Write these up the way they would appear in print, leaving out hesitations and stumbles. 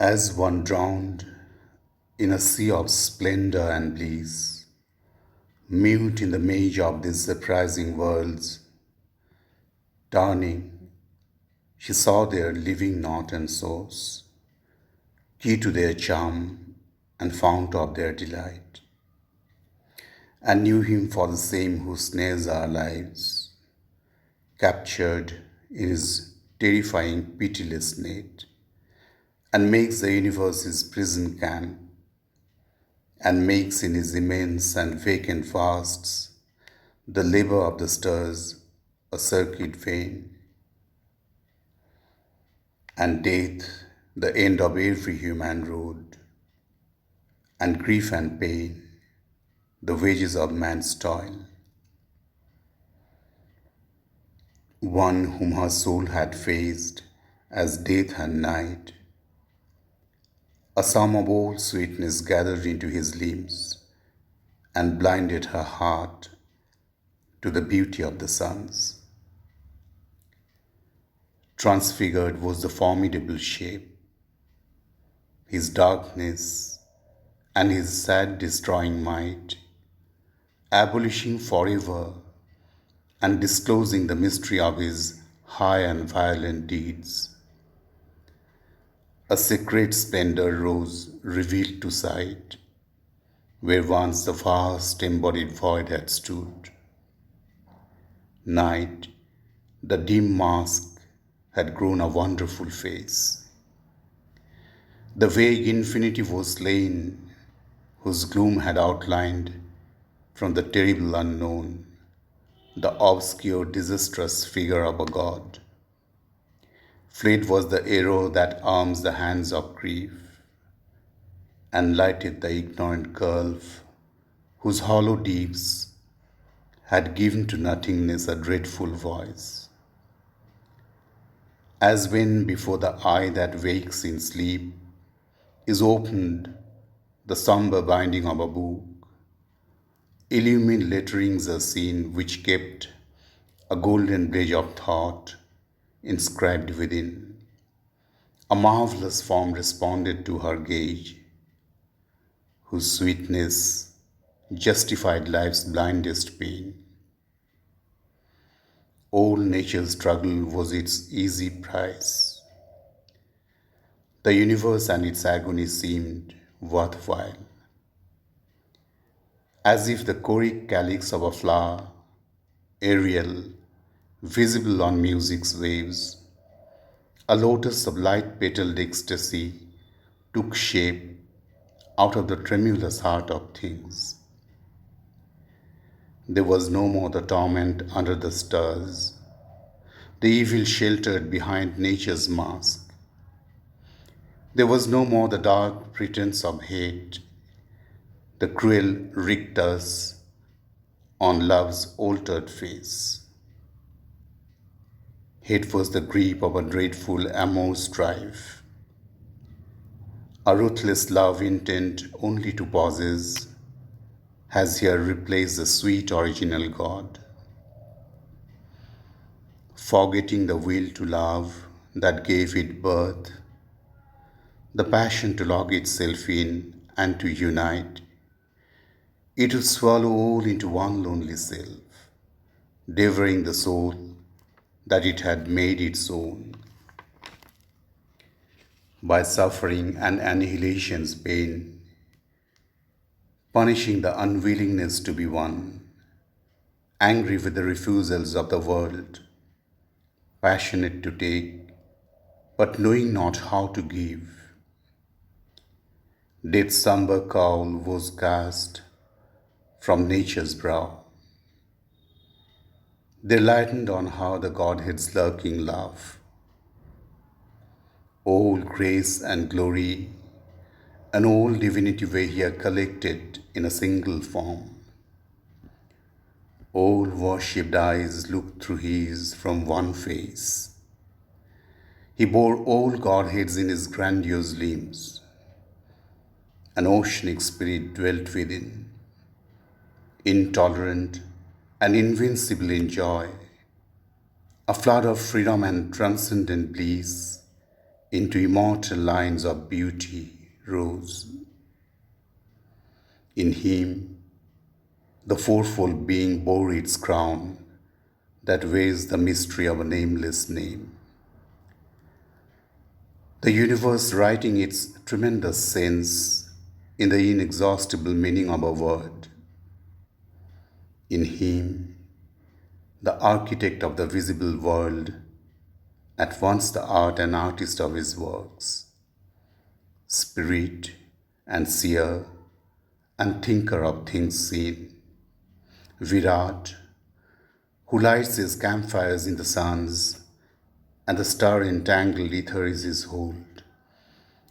As one drowned in a sea of splendor and bliss, mute in the maze of these surprising worlds, turning, she saw their living knot and source, key to their charm and fount of their delight, and knew him for the same who snares our lives, captured in his terrifying, pitiless net, and makes the universe his prison camp, and makes in his immense and vacant vasts the labor of the stars a circuit vain, and death the end of every human road, and grief and pain the wages of man's toil. One whom her soul had faced as death and night, a sum of all sweetness gathered into his limbs and blinded her heart to the beauty of the suns. Transfigured was the formidable shape, his darkness and his sad destroying might, abolishing forever and disclosing the mystery of his high and violent deeds. A secret splendor rose revealed to sight, where once the vast embodied void had stood. Night, the dim mask, had grown a wonderful face. The vague infinity was slain, whose gloom had outlined from the terrible unknown the obscure, disastrous figure of a god. Fled was the arrow that arms the hands of grief, and lighted the ignorant curve whose hollow deeps had given to nothingness a dreadful voice. As when before the eye that wakes in sleep is opened the sombre binding of a book, illumined letterings are seen which kept a golden bridge of thought inscribed within. A marvelous form responded to her gaze, whose sweetness justified life's blindest pain. All nature's struggle was its easy price. The universe and its agony seemed worthwhile, as if the choric calyx of a flower, aerial, visible on music's waves, a lotus of light-petaled ecstasy took shape out of the tremulous heart of things. There was no more the torment under the stars, the evil sheltered behind nature's mask. There was no more the dark pretense of hate, the cruel rictus on love's altered face. Hate was the grip of a dreadful amorous strife, a ruthless love intent only to possess has here replaced the sweet original God. Forgetting the will to love that gave it birth, the passion to lock itself in and to unite, it will swallow all into one lonely self, devouring the soul that it had made its own. By suffering and annihilation's pain, punishing the unwillingness to be one, angry with the refusals of the world, passionate to take, but knowing not how to give. Death's sombre cowl was cast from nature's brow. They lightened on her the Godhead's lurking love. All grace and glory and all divinity were here collected in a single form. All worshipped eyes looked through his from one face. He bore all Godheads in his grandiose limbs. An oceanic spirit dwelt within, intolerant and invincible in joy, a flood of freedom and transcendent bliss into immortal lines of beauty rose. In him, the fourfold being bore its crown that weighs the mystery of a nameless name. The universe writing its tremendous sense in the inexhaustible meaning of a word. In him, the architect of the visible world, at once the art and artist of his works, spirit and seer and thinker of things seen, Virat, who lights his campfires in the suns, and the star-entangled ether is his hold,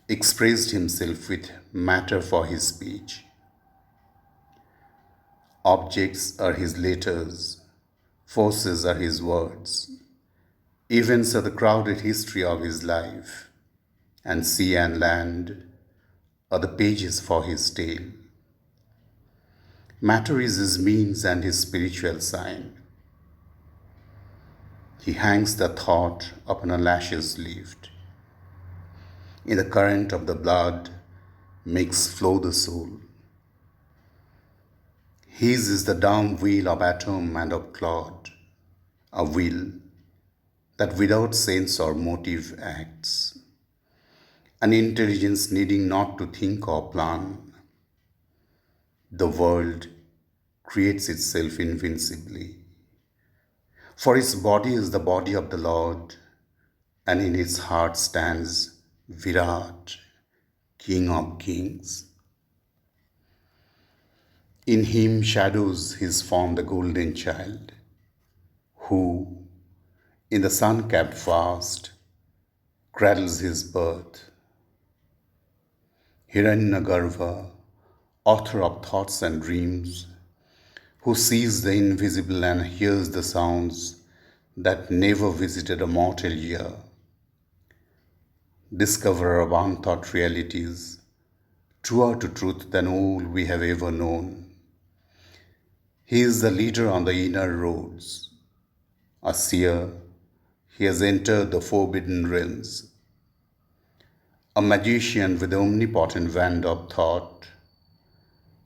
expressed himself with matter for his speech. Objects are his letters, forces are his words, events are the crowded history of his life, and sea and land are the pages for his tale. Matter is his means and his spiritual sign. He hangs the thought upon a lashes lift. In the current of the blood makes flow the soul. His is the down wheel of atom and of clod, a will that without sense or motive acts, an intelligence needing not to think or plan. The world creates itself invincibly, for its body is the body of the Lord, and in its heart stands Virat, King of Kings. In him shadows his form the golden child, who, in the sun-capped fast, cradles his birth. Hiranyagarbha, author of thoughts and dreams, who sees the invisible and hears the sounds that never visited a mortal ear, discoverer of unthought realities, truer to truth than all we have ever known. He is the leader on the inner roads, a seer. He has entered the forbidden realms, a magician with the omnipotent wand of thought.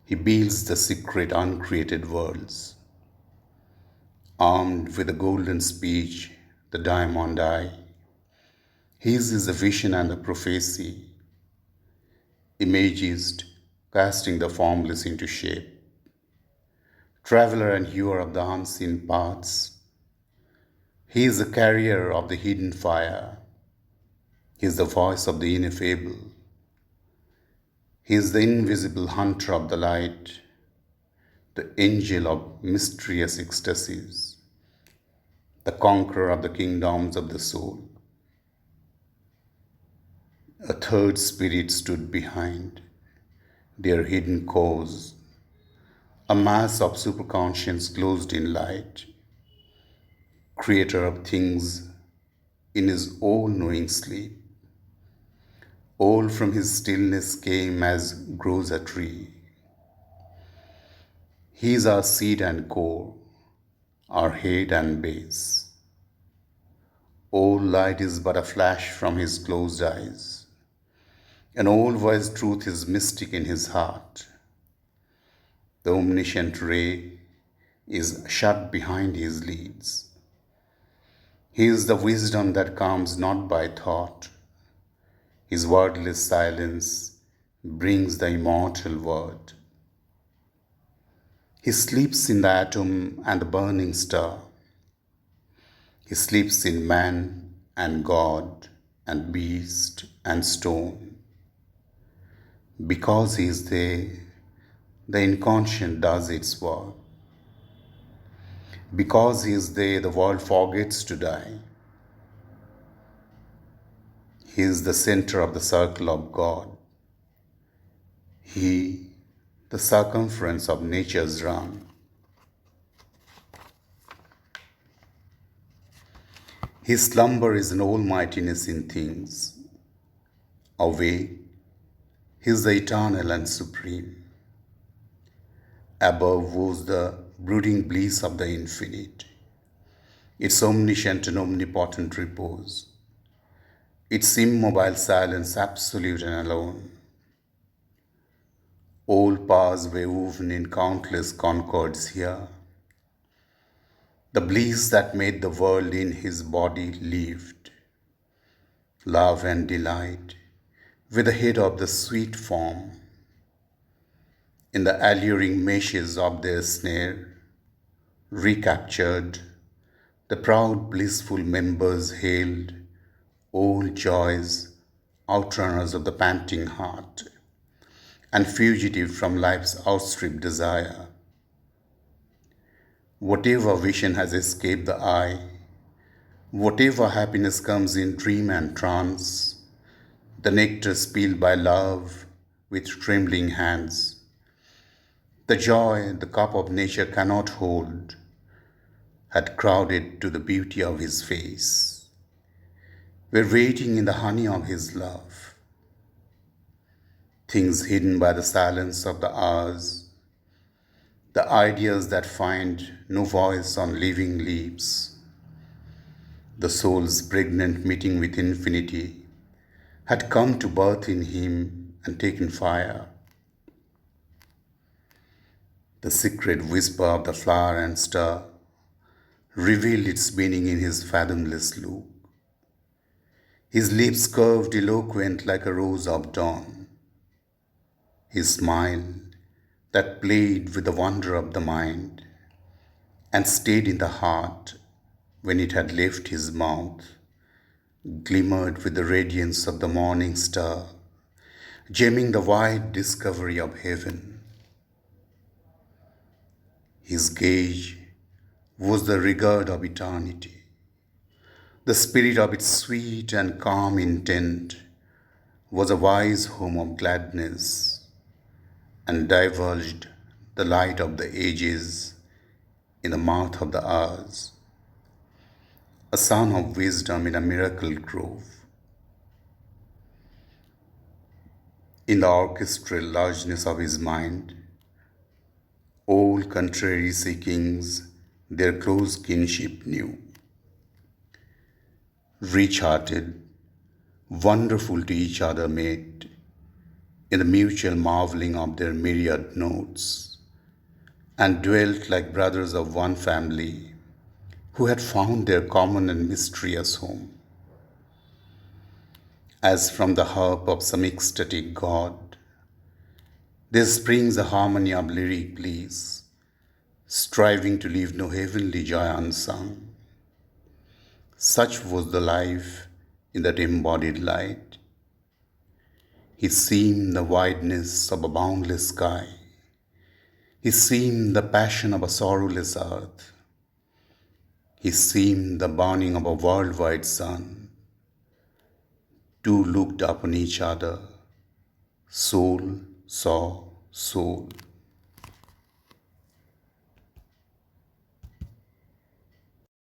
He builds the secret uncreated worlds. Armed with the golden speech, the diamond eye, his is the vision and the prophecy, imagist, casting the formless into shape. Traveler and hewer of the unseen paths, he is the carrier of the hidden fire. He is the voice of the ineffable. He is the invisible hunter of the light, the angel of mysterious ecstasies, the conqueror of the kingdoms of the soul. A third spirit stood behind their hidden cause, a mass of superconscience closed in light, creator of things in his all-knowing sleep. All from his stillness came as grows a tree. He is our seed and core, our head and base. All light is but a flash from his closed eyes, and all wise truth is mystic in his heart. The omniscient ray is shut behind his lids. He is the wisdom that comes not by thought. His wordless silence brings the immortal word. He sleeps in the atom and the burning star. He sleeps in man and God and beast and stone. Because he is there, the inconscient does its work. Because he is there, the world forgets to die. He is the center of the circle of God. He, the circumference of nature's run. His slumber is an almightiness in things. Awake, he is the eternal and supreme. Above was the brooding bliss of the infinite, its omniscient and omnipotent repose, its immobile silence absolute and alone. All paths were woven in countless concords here. The bliss that made the world in his body lived, love and delight, with the head of the sweet form. In the alluring meshes of their snare, recaptured, the proud blissful members hailed all joys, outrunners of the panting heart, and fugitive from life's outstripped desire. Whatever vision has escaped the eye, whatever happiness comes in dream and trance, the nectar spilled by love with trembling hands, the joy the cup of nature cannot hold, had crowded to the beauty of his face, were waiting in the honey of his love. Things hidden by the silence of the hours, the ideas that find no voice on living lips, the soul's pregnant meeting with infinity, had come to birth in him and taken fire. The secret whisper of the flower and star revealed its meaning in his fathomless look. His lips curved eloquent like a rose of dawn. His smile that played with the wonder of the mind and stayed in the heart when it had left his mouth, glimmered with the radiance of the morning star, gemming the wide discovery of heaven. His gaze was the regard of eternity, the spirit of its sweet and calm intent was a wise home of gladness, and divulged the light of the ages in the mouth of the hours, a son of wisdom in a miracle grove. In the orchestral largeness of his mind, all contrary seekings their close kinship knew. Rich-hearted, wonderful to each other made, in the mutual marveling of their myriad notes, and dwelt like brothers of one family who had found their common and mysterious home. As from the harp of some ecstatic god, there springs a harmony of lyric bliss, striving to leave no heavenly joy unsung. Such was the life in that embodied light. He seemed the wideness of a boundless sky. He seemed the passion of a sorrowless earth. He seemed the burning of a worldwide sun. Two looked upon each other. Soul saw soul.